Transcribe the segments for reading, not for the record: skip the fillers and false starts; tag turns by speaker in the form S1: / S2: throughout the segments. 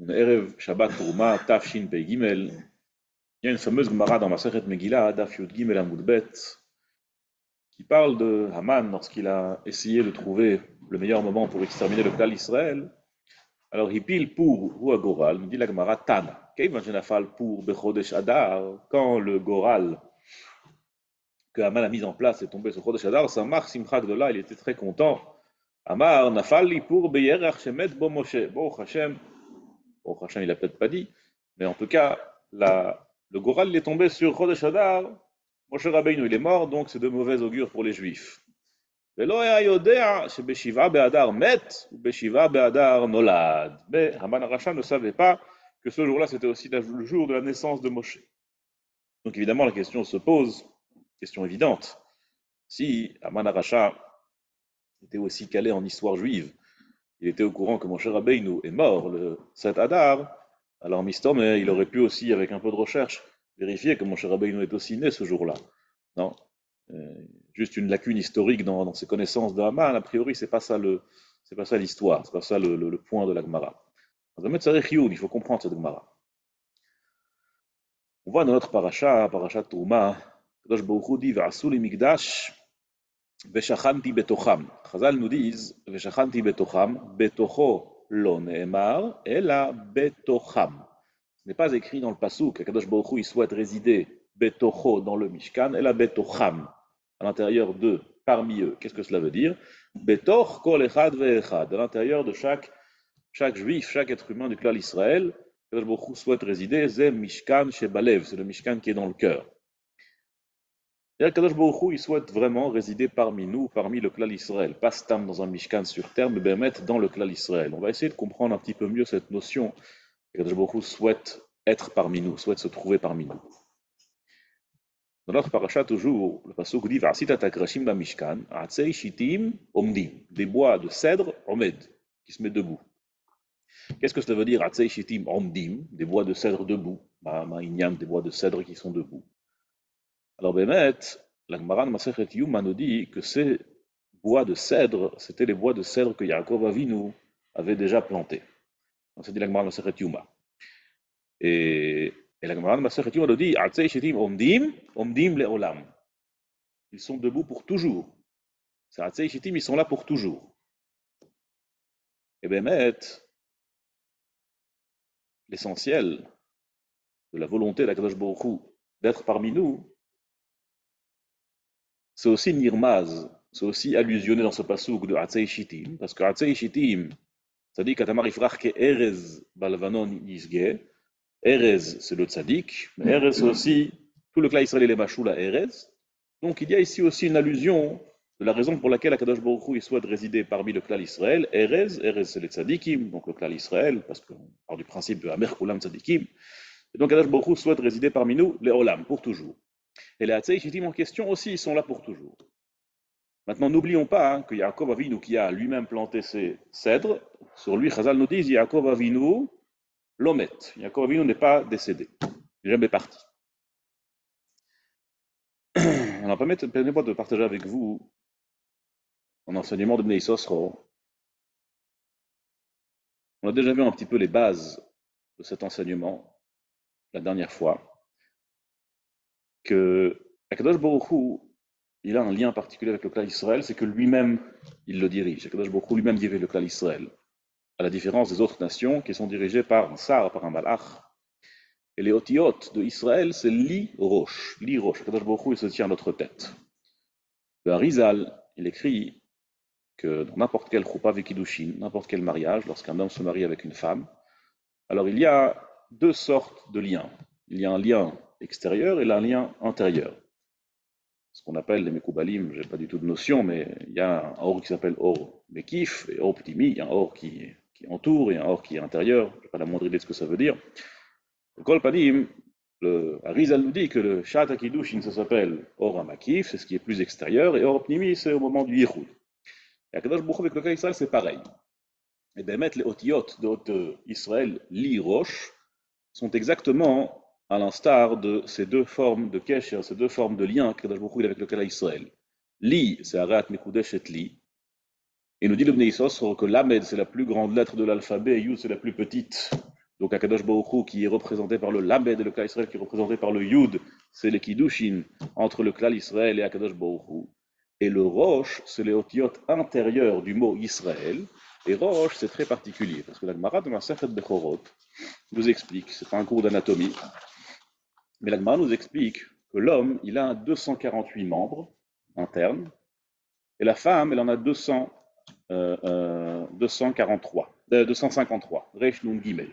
S1: On est Erev Shabbat Trouma, Tafshin Pei Gimel. Il y a une fameuse Gemara dans Masechet Megillah, Daf Yud Gimel Amud Bet, qui parle de Haman lorsqu'il a essayé de trouver le meilleur moment pour exterminer le Klal Israël. Alors il pile pour ou à Goral, nous dit la Gemara Tana. Keivan Shenafal pour Bechodesh Adar, quand le Goral que Haman a mis en place est tombé sur Chodesh Adar, Samach Simcha Gdola, il était très content. Amar Nafali pour Beyerach Shemet Bo Moshe. Bon Hashem, il a peut-être pas dit, mais en tout cas, le Goral il est tombé sur Chodesh Adar. Moshe Rabbeinu il est mort, donc c'est de mauvais augure pour les Juifs. ולא היה יודע שבשבעה באדר מת ובשבעה באדר נולד. Mais Haman Arasha ne savait pas que ce jour-là c'était aussi le jour de la naissance de Moshe. Donc évidemment la question se pose, question évidente, si Haman Arasha était aussi calé en histoire juive, il était au courant que Moshe Rabbeinu est mort le 7 Adar, alors Mistom, il aurait pu aussi, avec un peu de recherche, vérifier que Moshe Rabbeinu est aussi né ce jour-là. Non, juste une lacune historique dans ses connaissances de Haman, a priori, c'est pas ça l'histoire, c'est pas ça le point de la Gemara. Il faut comprendre cette Gemara. On voit dans notre parasha Touma, Kadosh Baruch Hu dit V'asu li mikdash v'shachanti betocham. Chazal nous disent v'shachanti betocham, betocho lo ne'emar, ela betocham. Ce n'est pas écrit dans le pasuk que Kadosh Baruch Hu il souhaite résider betocho dans le Mishkan, ela betocham, à l'intérieur d'eux, parmi eux. Qu'est-ce que cela veut dire? Betoch kol echad ve'echad, à l'intérieur de chaque juif, chaque être humain du Klal Israël, Kadosh Baruch Hu souhaite résider, c'est Mishkan Shebalev, c'est le Mishkan qui est dans le cœur. C'est-à-dire que Kadosh Baruch Hu, il souhaite vraiment résider parmi nous, parmi le Klal Israël, pas stam dans un Mishkan sur terre, mais bien mettre dans le Klal Israël. On va essayer de comprendre un petit peu mieux cette notion que Kadosh Baruch Hu souhaite être parmi nous, souhaite se trouver parmi nous. Dans notre parasha, toujours, le pasuk dit V'asita takrashim b'mishkan, atzei shitim omdim, des bois de cèdre omed, qui se met debout. Qu'est-ce que cela veut dire atzei shitim omdim, des bois de cèdre debout, ma'inyan, des bois de cèdre qui sont debout. Alors Bémet, la Gemara de Masechet Yuma nous dit que ces bois de cèdre, c'était les bois de cèdre que Yaakov Avinu avait déjà plantés. Donc c'est dit la Gemara de Masechet Yuma. Et la Gemara de Masechet Yuma nous dit atzei shitim omdim, omdim le'olam. Ils sont debout pour toujours. Ces atzei shitim, ils sont là pour toujours. Et Bémet, l'essentiel de la volonté d'Akadosh Baruch Hu d'être parmi nous, c'est aussi nirmaz, c'est aussi allusionné dans ce passouk de Atzei Shitim, parce que Atzei Shitim, ça dit qu'Atamar Ifrach ke Erez Balvanon Yisge, Erez c'est le tzaddik, mais Erez c'est aussi tout le Klal Israël est machou la Erez. Donc il y a ici aussi une allusion de la raison pour laquelle Akadosh Baruch Hu souhaite résider parmi le Klal Israël. Erez c'est les tzaddikim, donc le Klal Israël, parce qu'on part du principe de Amer Kulam tzaddikim. Et donc Akadosh Baruch Hu souhaite résider parmi nous, les Olam, pour toujours. Et les Atzei Shitim en question aussi, ils sont là pour toujours. Maintenant, n'oublions pas que Yaakov Avinu, qui a lui-même planté ses cèdres, sur lui, Chazal nous dit, Yaakov Avinu l'omet. Yaakov Avinu n'est pas décédé, il n'est jamais parti. Alors, permettez-moi de partager avec vous un enseignement de Bnei Sosro. On a déjà vu un petit peu les bases de cet enseignement la dernière fois, que Akadosh Baruch Hu, il a un lien particulier avec le Klal Israël, c'est que lui-même, il le dirige. Akadosh Baruch Hu lui-même dirige le Klal Israël, à la différence des autres nations qui sont dirigées par un sar, par un malach. Et les otiyot de Israël, c'est li rosh. Li rosh. Akadosh Baruch Hu, il se tient à notre tête. Le Harizal, il écrit que dans n'importe quel choupa vekidushin, n'importe quel mariage, lorsqu'un homme se marie avec une femme, alors il y a deux sortes de liens. Il y a un lien extérieur et un lien intérieur. Ce qu'on appelle les Mekoubalim, je n'ai pas du tout de notion, mais il y a un or qui s'appelle or Mekif et or Ptimi, il y a un or qui entoure et un or qui est intérieur, je n'ai pas la moindre idée de ce que ça veut dire. Le Kol Panim, le Harizal nous dit que le Shat HaKiddushin, ça s'appelle or Makif, c'est ce qui est plus extérieur, et or Ptimi, c'est au moment du Yichud. Et Akadosh Baruch Hu avec le Klal Israël, c'est pareil. Et bien mettre les otiyot de Israël, li rosh, sont exactement à l'instar de ces deux formes de kesher, ces deux formes de lien qu'Akadosh Baruch Hu avec le Klal Israël. Li, c'est Arat Mekudesh et Li. Et nous dit le Bnei Sosro que Lamed, c'est la plus grande lettre de l'alphabet, et Yud, c'est la plus petite. Donc Akadosh Baruch Hu qui est représenté par le Lamed et le Klal Israël qui est représenté par le Yud, c'est les Kiddushin entre le Klal Israël et Akadosh Baruch Hu. Et le Rosh, c'est les otiyot intérieurs du mot Israël. Et Rosh, c'est très particulier, parce que la Gemara dans la Sechet Bechorot nous explique, c'est pas un cours d'anatomie, mais la Gemara nous explique que l'homme, il a 248 membres internes, et la femme, elle en a 253, Resh Nun Gimel.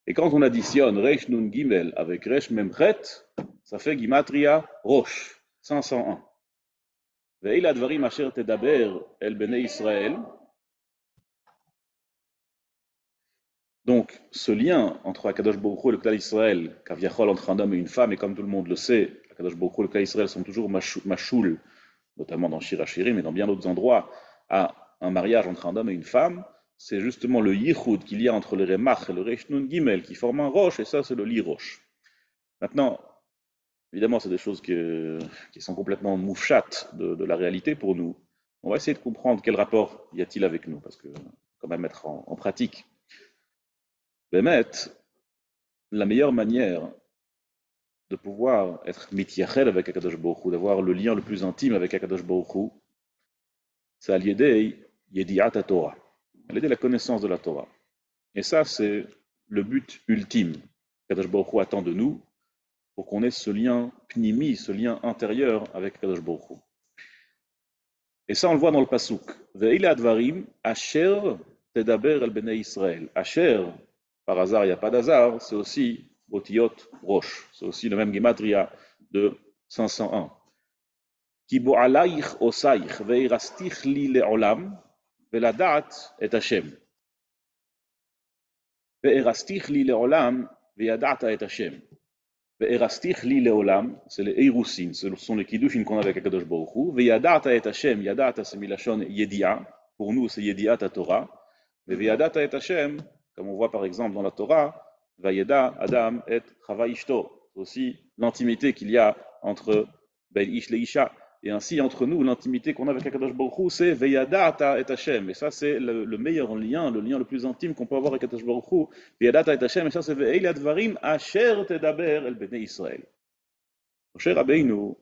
S1: Et quand on additionne Resh Nun Gimel avec Resh Memchet, ça fait Gimatria Rosh, 501. Ve'il advarim asher tedaber el bnei Israël. Donc, ce lien entre Akadosh Baruch Hu et le Klal Israël, Kaviachol entre un homme et une femme, et comme tout le monde le sait, Akadosh Baruch Hu et le Klal Israël sont toujours machoul, notamment dans Shir HaShirim et dans bien d'autres endroits, à un mariage entre un homme et une femme, c'est justement le yichud qu'il y a entre le remach et le resh nun gimel qui forment un roche, et ça c'est le li roche. Maintenant, évidemment, c'est des choses qui sont complètement moufchat de la réalité pour nous. On va essayer de comprendre quel rapport y a-t-il avec nous, parce que quand même mettre en pratique. Bémet, la meilleure manière de pouvoir être mitiyachel avec Akadosh Baruch Hu, d'avoir le lien le plus intime avec Akadosh Baruch Hu, c'est à l'idée Yediat Torah, à l'idée la connaissance de la Torah. Et ça, c'est le but ultime qu'Akadosh Baruch Hu attend de nous pour qu'on ait ce lien pnimi, ce lien intérieur avec Akadosh Baruch Hu. Et ça, on le voit dans le pasuk. Ve'ile advarim asher tedaber el bnei Israël. Asher, par hasard, il n'y a pas d'hasard, c'est aussi Otiyot Rosh. C'est aussi le même Gematria de 501. Ki bo alaich osaich ve'irastich li le'olam ve'ladat et Hashem. Ve'irastich li le'olam ve'yadata et Hashem. Ve'irastich li le'olam, c'est les Eirusin, ce sont les Kiddushin qu'on a avec Akadosh Baruch Hu. Ve'yadata et Hashem, yadata c'est milachon yedia, pour nous c'est yediat à Torah. Ve'yadata et Hashem, comme on voit par exemple dans la Torah, Vayeda Adam et Chava Ishto, aussi l'intimité qu'il y a entre Ben Ish le Isha, et ainsi entre nous, l'intimité qu'on a avec Akadosh Baruch Hu, c'est Veyadata et Hashem, et ça c'est le meilleur lien, le lien le plus intime qu'on peut avoir avec Akadosh Baruch Hu, Veyadata et Hashem, et ça c'est Ve'il advarim asher tedaber el bnei Israël. Moshe Rabbeinu,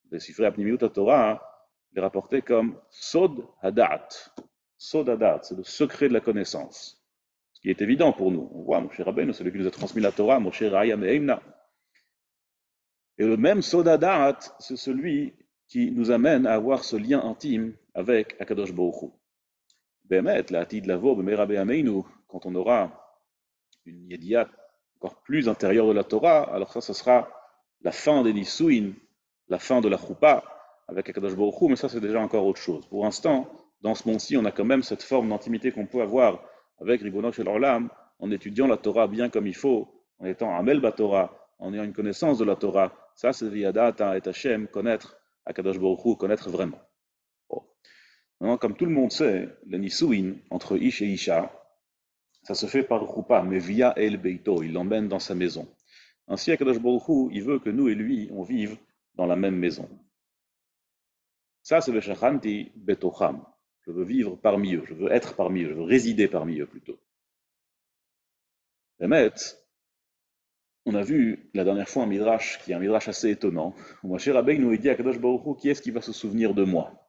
S1: des Sifrei Apnimiut Torah, il est rapporté comme Sod Hadat. Sod Hadat, c'est le secret de la connaissance. Ce qui est évident pour nous. On voit Moshe Rabbeinu, celui qui nous a transmis la Torah, Moshe Raya Me'emna. Et le même Sod Hadat, c'est celui qui nous amène à avoir ce lien intime avec Akadosh Baruch Hu. Be'emet, la Atid Lavo, B'meira Be'ameinu, quand on aura une Yediat encore plus intérieure de la Torah, alors ça sera la fin des Nisuin, la fin de la Choupa avec Akadosh Baruch Hu, mais ça c'est déjà encore autre chose. Pour l'instant, dans ce monde-ci, on a quand même cette forme d'intimité qu'on peut avoir avec Ribono Shel Olam, en étudiant la Torah bien comme il faut, en étant Amel Batorah, en ayant une connaissance de la Torah. Ça c'est Viyadata et Hashem, connaître Akadosh Baruch Hu, connaître vraiment. Bon. Maintenant, comme tout le monde sait, le Nisuin entre Ish et Isha, ça se fait par Choupa, mais via El Beito, il l'emmène dans sa maison. Ainsi, Akadosh Baruch Hu, il veut que nous et lui, on vive dans la même maison. Ça, c'est Veshachanti Betocham. Je veux vivre parmi eux, je veux être parmi eux, je veux résider parmi eux plutôt. Bémet, on a vu la dernière fois un midrash qui est un midrash assez étonnant. Moshe Rabbeinu nous dit à Kadosh Baruch Hu, qui est-ce qui va se souvenir de moi?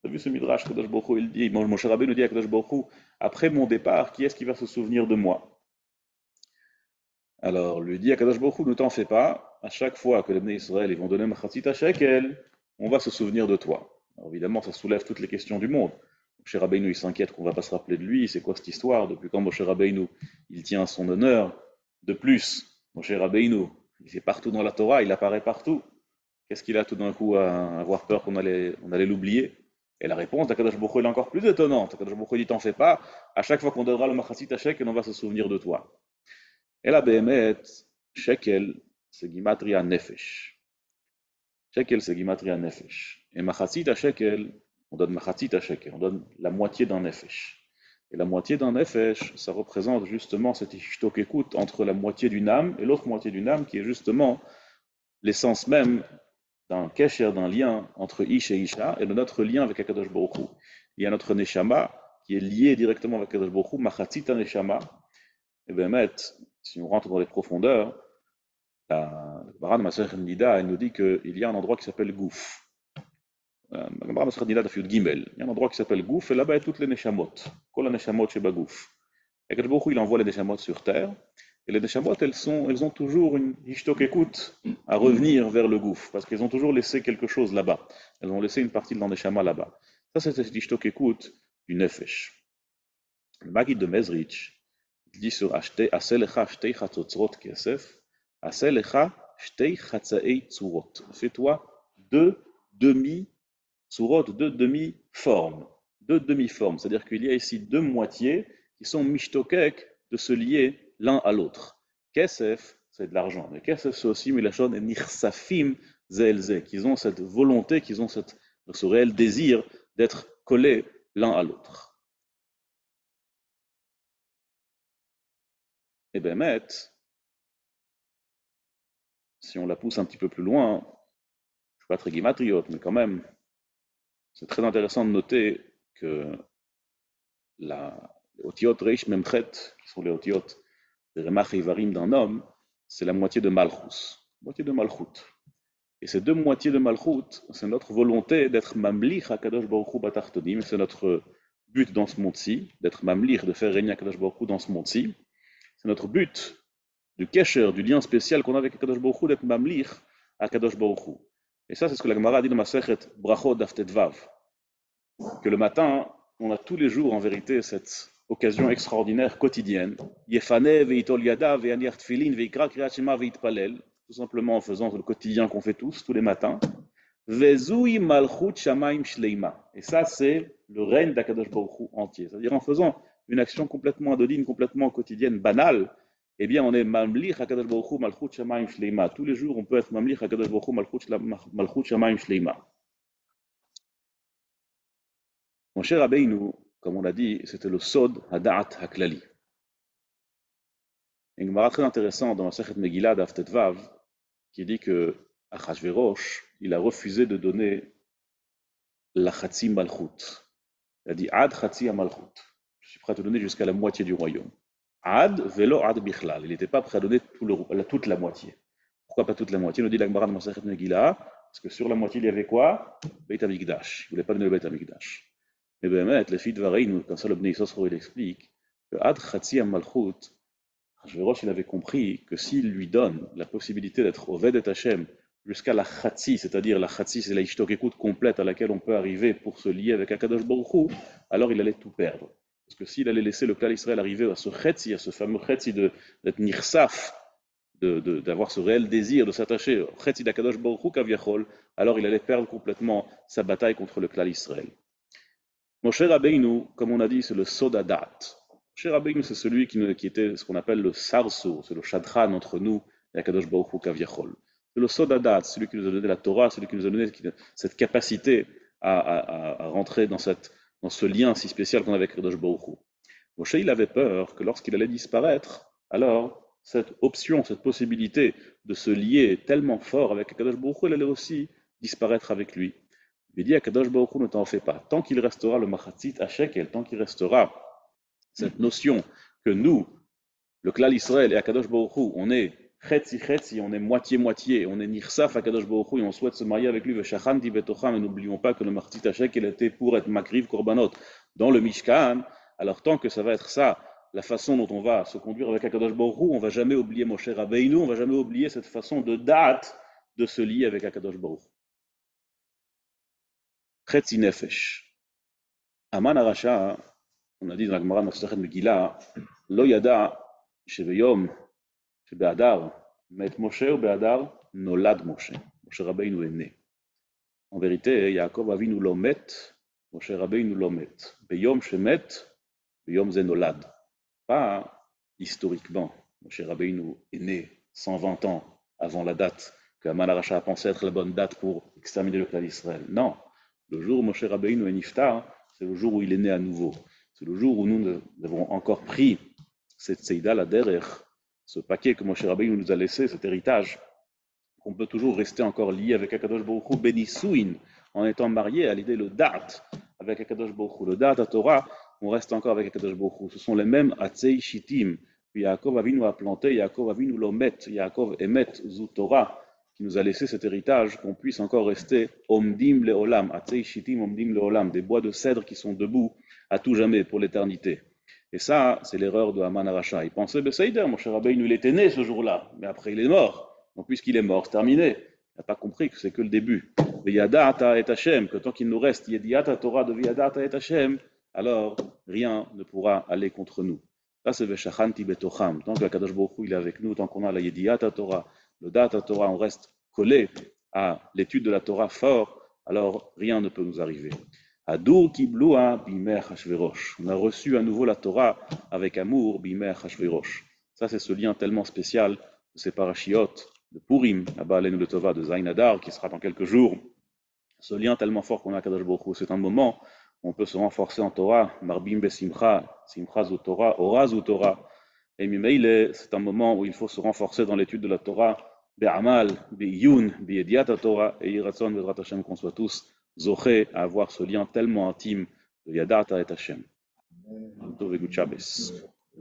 S1: Tu as vu ce midrash, Kadosh Baruch Hu, il dit, Moshe Rabbeinu nous dit à Kadosh Baruch Hu, après mon départ, qui est-ce qui va se souvenir de moi? Alors, lui dit à Kadosh Baruch Hu, ne t'en fais pas, à chaque fois que les Bnei Israël ils vont donner Machatzit Shekel, on va se souvenir de toi. Alors évidemment, ça soulève toutes les questions du monde. Moshe Rabbeinu, il s'inquiète qu'on ne va pas se rappeler de lui, c'est quoi cette histoire? Depuis quand Moshe Rabbeinu, il tient à son honneur? De plus, Moshe Rabbeinu, il est partout dans la Torah, il apparaît partout. Qu'est-ce qu'il a tout d'un coup à avoir peur qu'on allait l'oublier? Et la réponse d'Akadosh Baruch Hu est encore plus étonnante. Akadosh Baruch Hu dit, t'en fais pas, à chaque fois qu'on donnera le Machatzit Shekel, on va se souvenir de toi. Et là, Behemet, Shekel, c'est Gimatria Nefesh. Shekel, c'est Gimatria Nefesh. Et Machatzit Shekel, on donne Machatzit Shekel, on donne la moitié d'un Nefesh. Et la moitié d'un Nefesh, ça représente justement cette écoute entre la moitié d'une âme et l'autre moitié d'une âme, qui est justement l'essence même d'un kesher, d'un lien entre Ish et Isha, et de notre lien avec Akadosh Baruch Hu. Il y a notre Neshama, qui est lié directement avec Akadosh Baruch Hu, Machatzit Neshama, Et bien, si on rentre dans les profondeurs, la Gemara de Masechet Nida, elle nous dit qu'il y a un endroit qui s'appelle Gouf. La Gemara de Masechet Nida d'Afiyut Gimel. Il y a un endroit qui s'appelle Gouf, et là-bas, il y a toutes les Neshamot. Kol Neshamot chez Bagouf. Et Kadosh Baruch Hu, il envoie les Neshamot sur terre, et les Neshamot, elles ont toujours une hishtok écoute à revenir vers le Gouf, parce qu'elles ont toujours laissé quelque chose là-bas. Elles ont laissé une partie de leur Neshama là-bas. Ça, c'est cette hishtok écoute du Nefesh. Le Maggid de Mezrich, il dit sur Aselecha shtei chatzotzrot kesef, Aselecha shtei chatzaei tzurot. Fais-toi deux demi-tzurot, deux demi-formes. Deux demi-formes, c'est-à-dire qu'il y a ici deux moitiés qui sont mishtokek de se lier l'un à l'autre. Kesef, c'est de l'argent, mais kesef, c'est aussi milachon et nirsafim zelze, qu'ils ont cette volonté, qu'ils ont ce réel désir d'être collés l'un à l'autre. Et bien, si on la pousse un petit peu plus loin, je ne suis pas très guimatriote, mais quand même, c'est très intéressant de noter que les otiotes reish memchet, qui sont les otiotes de remach et ivarim d'un homme, c'est la moitié de malchus, moitié de malchut. Et ces deux moitiés de malchut, c'est notre volonté d'être mamlich à Kadosh Baruch Hu batartonim, c'est notre but dans ce monde-ci, d'être mamlich, de faire régner à Kadosh Baruch Hu dans ce monde-ci. C'est notre but du kesher, du lien spécial qu'on a avec Kadosh Baruch Hu, d'être mamlich à Kadosh Baruch Hu. Et ça, c'est ce que la Gemara dit dans Masechet Brachot Daf Tetvav, que le matin, on a tous les jours en vérité cette occasion extraordinaire quotidienne. Yefane veitol yada ve'aniach tfilin veikra kriyat shema veitpalel, tout simplement en faisant le quotidien qu'on fait tous les matins. Vezui malchut shamaim shleima. Et ça, c'est le règne d'Akadosh Baruch Hu entier. C'est-à-dire en faisant une action complètement anodine, complètement quotidienne, banale, eh bien, on est mamlich HaKadosh Baruch Hu malchut shamayim shleima. Tous les jours, on peut être mamlich HaKadosh Baruch Hu malchut shamayim shleima. Moshe Rabbeinu, comme on l'a dit, c'était le Sod Hada'at HaKlali. Une Gemara très intéressante dans la Masechet Megillah Daf Tetvav qui dit que Achashverosh, il a refusé de donner la Chatzi Malchut. Il a dit Ad Chatzi Malchut. Je suis prêt à te donner jusqu'à la moitié du royaume. Ad velo ad bichlal. Il n'était pas prêt à donner toute la moitié. Pourquoi pas toute la moitié? Nous dit la Gemara de Masechet Megillah, parce que sur la moitié il y avait quoi? Beit HaMikdash. Il ne voulait pas donner le Beit HaMikdash. Mais bien, les filles de Vareinu, comme ça le Bnei Yisroel il explique que Ad Chatzi Malchut, Achashverosh il avait compris que s'il lui donne la possibilité d'être Oved et Hashem jusqu'à la Chatzi, c'est-à-dire la Chatzi, c'est la Ishtok écoute complète à laquelle on peut arriver pour se lier avec Akadosh Baruch Hu, alors il allait tout perdre. Parce que s'il allait laisser le Klal Israël arriver à ce Chetzi, à ce fameux Chetzi d'être Nirsaf, d'avoir ce réel désir de s'attacher au Chetzi d'Akadosh Baruch Hu Kaviachol, alors il allait perdre complètement sa bataille contre le Klal Israël. Moshe Rabbeinu, comme on a dit, c'est le Sodadat. Moshe Rabbeinu, c'est celui qui était ce qu'on appelle le Sarso, c'est le Shadchan entre nous et Akadosh Baruch Hu Kaviachol. C'est le Sodadat, celui qui nous a donné la Torah, celui qui nous a donné cette capacité à rentrer dans ce lien si spécial qu'on a avec Akadosh Baruch Hu. Moshe, il avait peur que lorsqu'il allait disparaître, alors cette option, cette possibilité de se lier tellement fort avec Akadosh Baruch Hu, elle allait aussi disparaître avec lui. Il dit à Kadosh Baruch Hu, ne t'en fais pas. Tant qu'il restera le Machatzit à Shekel, tant qu'il restera cette notion que nous, le Klal Israël et Akadosh Baruch Hu, on est Chetzi, on est moitié-moitié, on est Nirsaf à Kadosh Baruch Hu et on souhaite se marier avec lui, Veshachanti betocham, et n'oublions pas que le Machatzit à Shekel était pour être Makriv Korbanot dans le Mishkan. Alors tant que ça va être ça, la façon dont on va se conduire avec Akadosh Baruch Hu, on ne va jamais oublier Moshe Rabbeinu, on ne va jamais oublier cette façon de date de se lier avec Akadosh Baruch Hu. Chetzi Nefesh. Aman Arasha, on a dit dans la Gemara Masechet Megillah, Lo yada shebeyom shebe'adar met Moshe ou be'adar nolad Moshe. Moshe Rabbeinu est né. En vérité, Yaakov Avinu lo met, Moshe Rabbeinu lo met. Beyom shemet, beyom ze nolad. Pas historiquement. Moshe Rabbeinu est né 120 ans avant la date que Aman Arasha a pensé être la bonne date pour exterminer le clan d'Israël. Non. Le jour où Moshe Rabbeinu est niftar, c'est le jour où il est né à nouveau. C'est le jour où nous avons encore pris cette Seïda, la derech, ce paquet que Moshe Rabbeinu nous a laissé, cet héritage, qu'on peut toujours rester encore lié avec Akadosh Baruch Hu, Benisuin, en étant marié à l'idée le Dat avec Akadosh Baruch Hu. Le Dat à Torah, on reste encore avec Akadosh Baruch Hu. Ce sont les mêmes Atzei Shittim, Puis Yaakov Avinu a planté, Yaakov Avinu l'omet, Yaakov Emet Zu Torah, qui nous a laissé cet héritage, qu'on puisse encore rester Omdim Leolam, Atzei Shitim Omdim Leolam, des bois de cèdre qui sont debout à tout jamais, pour l'éternité. Et ça, c'est l'erreur de Haman Aracha. Il pensait, Besséider, mon cher Rabbeinu, il était né ce jour-là, mais après il est mort. Donc puisqu'il est mort, c'est terminé. Il n'a pas compris que c'est que le début. Veyadata et Hashem, que tant qu'il nous reste Yediata Torah de Veyadata et Hashem, alors rien ne pourra aller contre nous. Ça, c'est Veshachanti Betocham. Tant que la Kadosh Baruch Hu, il est avec nous, tant qu'on a la Yediata Torah, le Data Torah, on reste collé à l'étude de la Torah fort, alors rien ne peut nous arriver. Adur Kibloua Bimer Hashverosh. On a reçu à nouveau la Torah avec amour, Bimer Hashverosh. Ça, c'est ce lien tellement spécial de ces parachiotes de Purim, Abba Alenu le Tova, de Zayin Adar, qui sera dans quelques jours. Ce lien tellement fort qu'on a à Kadosh Baruch Hu, c'est un moment où on peut se renforcer en Torah, Marbim Besimcha, Simcha Zu Torah, Ora Zu Torah. Et Mimeile, c'est un moment où il faut se renforcer dans l'étude de la Torah, Be'amal, Be'yun, Be'yediat Torah, et Yiratzon, Vedrat Hashem, qu'on soit tous zoché à avoir ce lien tellement intime de Yadata et Hashem. Tov et Good Shabbos.